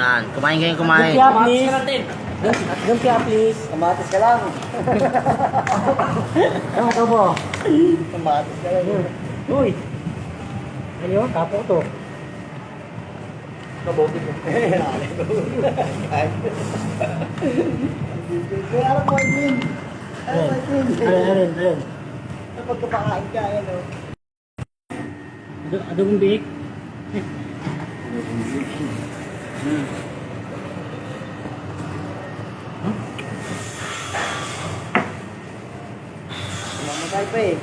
Yan, kumain kayo, kumain. Lumpia, please. Lumpia, please. Kamatis ka lang. Ano ito po? Kamatis ka lang. Uy. Ayun, tapo to. Kabote ko. Kaya alam mo din. Ayun. Kapag kapakain ka, ano? Adobong biik. Mamatay pa eh.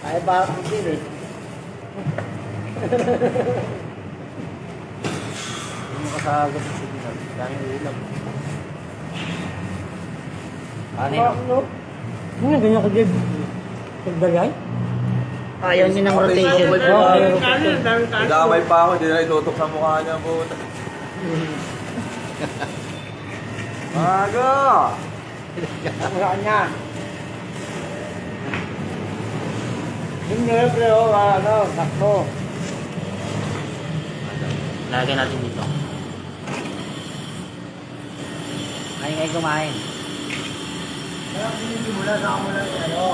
Kaya ba ako din eh. Hindi mo kasagot sa signal. Dahil ulam. Ano yun? Ano yung ganyan ka-gib? Pagdagay? Ayaw niyo ng rotation. Damay pa ako, hindi na itutok sa mukha niya po. Maga! Wala niya. Yung nilipre o, ano, sakto. Lagyan natin dito. Kumain kayo, kumain. Kaya pinimula sa ako lang ano.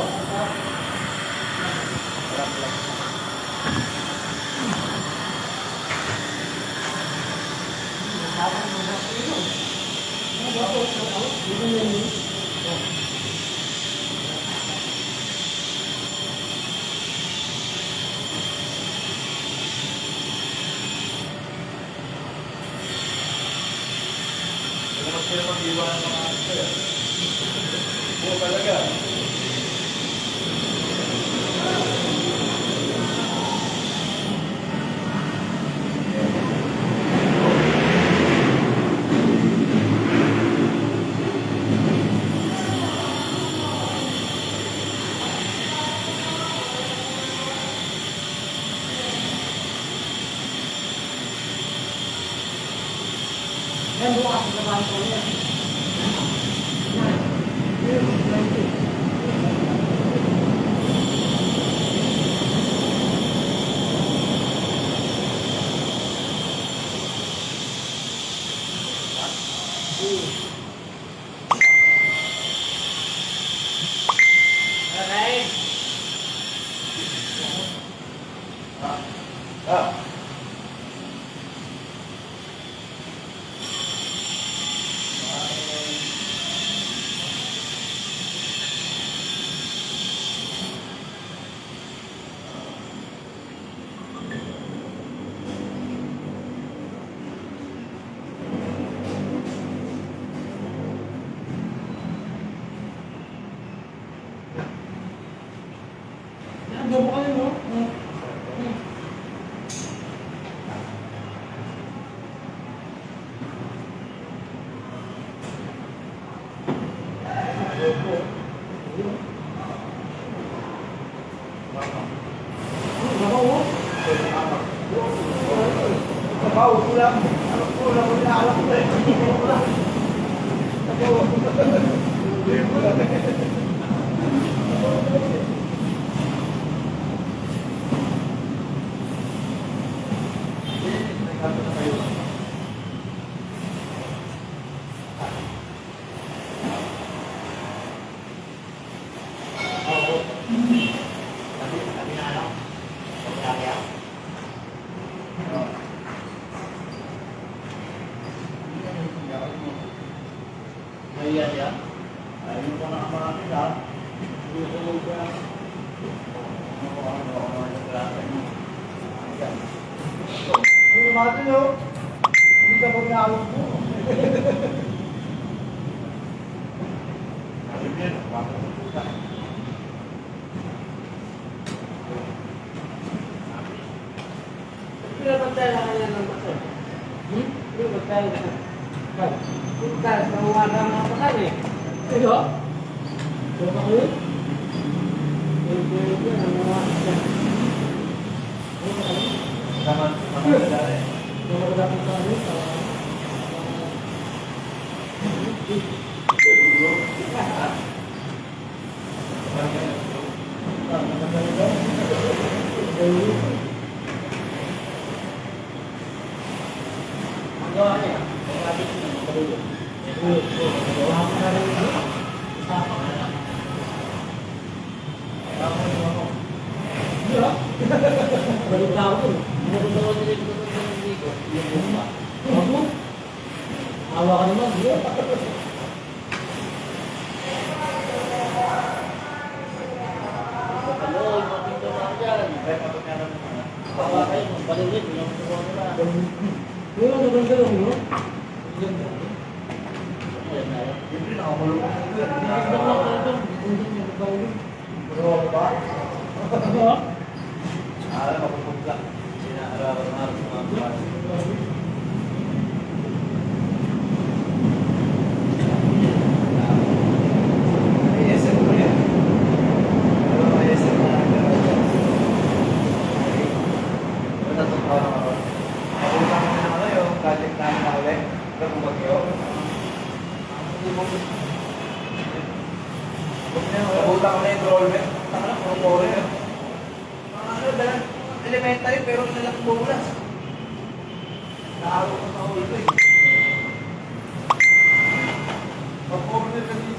Balik na ako. Ako? Awa ka naman. Wala na bang gano'n mo? Nabutan ko na yung enrollment. Taka na, puro yun. Mga ano, dalang elementary pero nalang bulas. Naaro ko sa ulo ko eh. Pag-corner kasi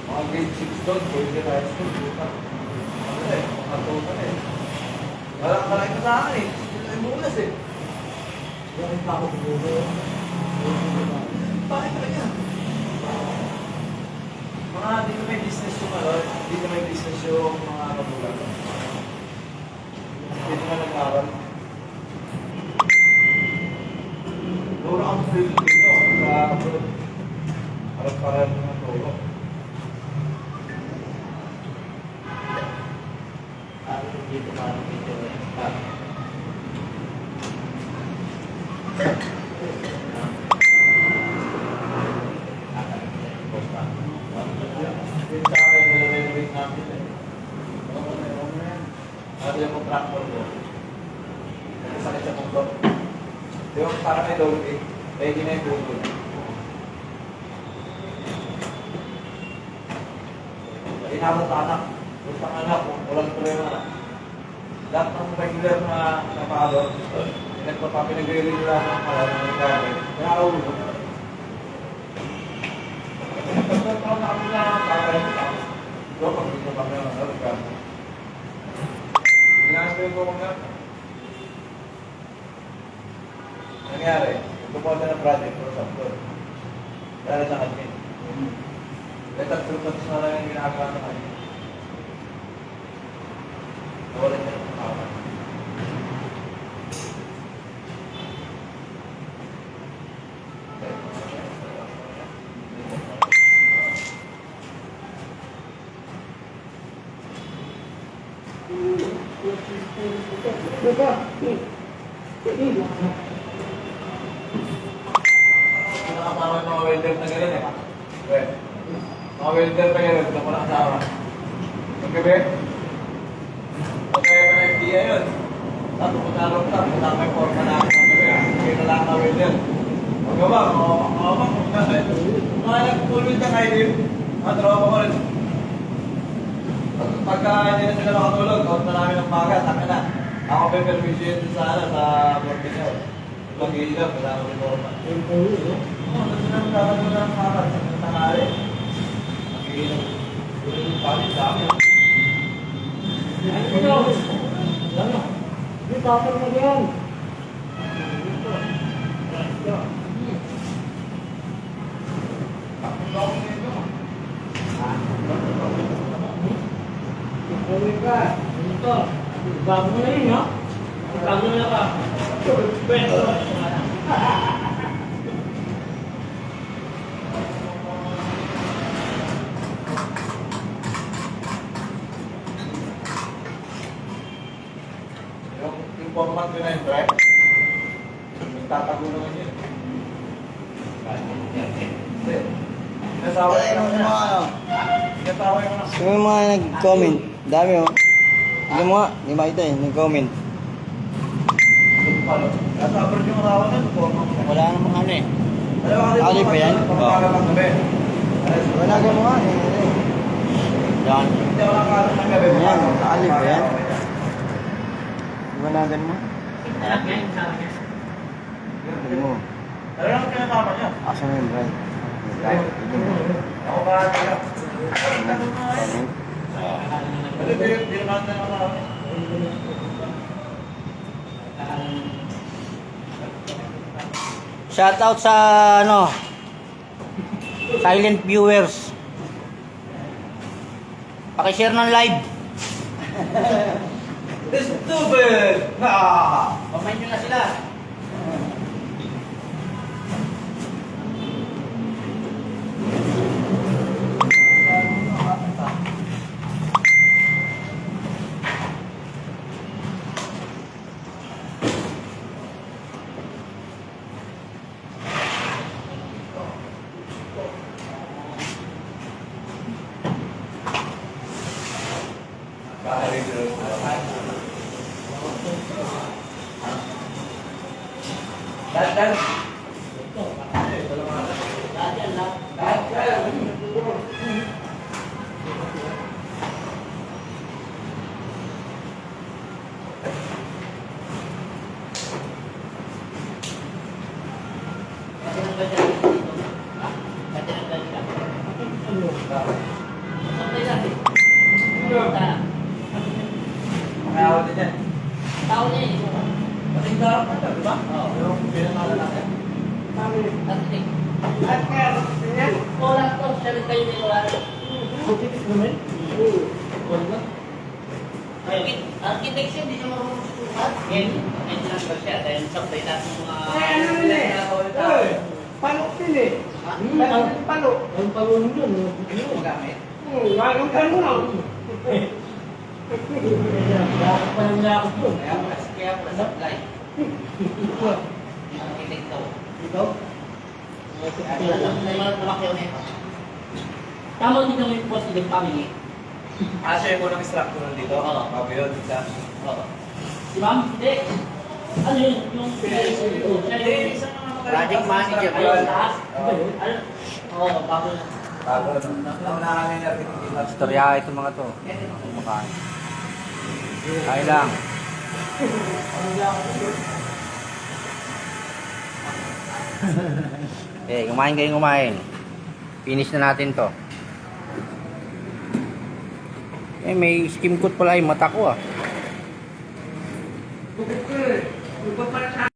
mga grade 6 doon, pwede na high school. Ano eh, mga total eh. Walang kalay ko sa akin eh. Sila yung bulas eh. Bakit pa ako siguro? Bakit talaga? Mga dito may business yung ano, dito may business yung mga magulang. Dito nga nag-aaral. Doon ang field dito, harap-harap ng tolo. Dito parang dito eh. Dito sa akin, nire-renovate namin eh. Ano yung contractor ko? Nagkasakit sa mundo. Di ba parang may load eh. Pwede na yung buto na. Inabot anak. Bustang anak, walang problema. Lahat ng regular na napalo, pinagpapinag-release lang ng pala ng gagawin. Kaya ako ulo. Pagkataon na kami na kakain ko lang. Doon pag dito kami na gagawin. Ginagawa ko nga. Nangyari, tumunta ng project ko sa doon. Dahil sa admin. Tatlo-tatlo na lang yung ginagawa ng admin. Nawalan niya ng kawan. Nakapama yung mga welder na gano'n eh. Well, mga welder pa gano'n, ito ko lang asawa. Pagkabi, pagkaya pa na FDA yun. Tapos kung naroon ka, kung may forma na ako ng gabi, hindi na lang na welder. Pagkaba, mga nagpulwil ka kayo din, mga tropa ko rin. Pagka hindi na sila makatulog, out na namin ng bagat, taka na. Ako pa yung permission din sa boarding niya. Mag-iilang, wala ko rin forma. Oo, nandun na magkakaroon na ng bagat sa tanghali. Mag-iilang. Wala yung palit sa amin. Hindi, tapos na yan. Uwi ka. Ito. Bago mo na yun, ha? Bago na ka. Pwede. Yung format ko na yung drive, nagtatago naman yun. Hindi. Sinasawa ko na ano. Sinasawa ko na. Yung mga nag-comment, dami oh. Hindi mo nga, hindi makita eh, nag-comment. Nasabot yung asawa na, format ko. Wala namang ano eh. Ali ba yan? Wala ka mo nga eh. Yan. Hindi ako nakakaroon ng gabi. Yan, ali ba yan? tinagan mo. Sarap yan, sarap yan. Ano mo? Ano lang kinasama niya? Asa mo yung right? Ako ba kaya? Kanin. Hindi naman na naman. Shoutout sa ano, silent viewers. Paki-share ng live. Stupid! Pamain nyo na sila. Dan. Makayawat din yan. Tao niya eh. Mating darap na ito, di ba? Oo. Yung pinangalalaki. At kaya, yan. Wala to, siya rin kayo dito wala. Buti naman. Wala. Architect siya, hindi siya marunong susukat. Yan, medyo lang ba siya. Dahil sablay natin mga... Ano yun eh? Palok din eh. Palok. Ang palunong yun. Magamit. Ganun lang. Parang nakakot yun. Kaya pala supply. Architect daw. Ito? Tama din naman yung post ng family. Siya yung unang instructor dito. Oo. Bago yun, siya. Oo. Si ma'am, hindi. Ano yun? Yung Project manager po. Ayun, taas. Iba yun? Ano? Oo, bago na. Bago, naunahan na yung architect. Istorya ito mga to. Kumakain. Kain lang. Okay, kumain kayong kumain. Finish na natin to. Eh, may skim coat pala yung mata ko ah. Bukit ko eh. Iba para sa